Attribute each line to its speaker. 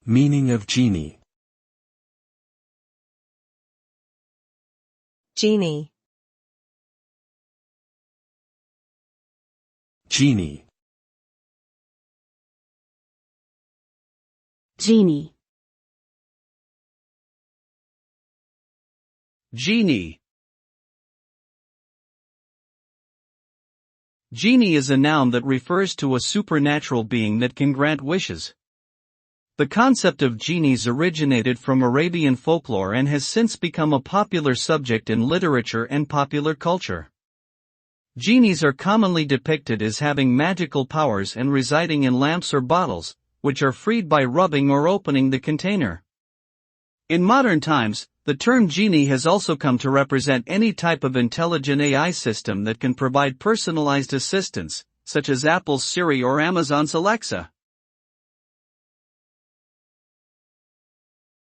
Speaker 1: Meaning of genie.
Speaker 2: Genie.
Speaker 1: Genie.
Speaker 3: Genie.
Speaker 4: Genie. Genie is a noun that refers to a supernatural being that can grant wishes. The concept of genies originated from Arabian folklore and has since become a popular subject in literature and popular culture. Genies are commonly depicted as having magical powers and residing in lamps or bottles, which are freed by rubbing or opening the container. In modern times, the term genie has also come to represent any type of intelligent AI system that can provide personalized assistance, such as Apple's Siri or Amazon's Alexa.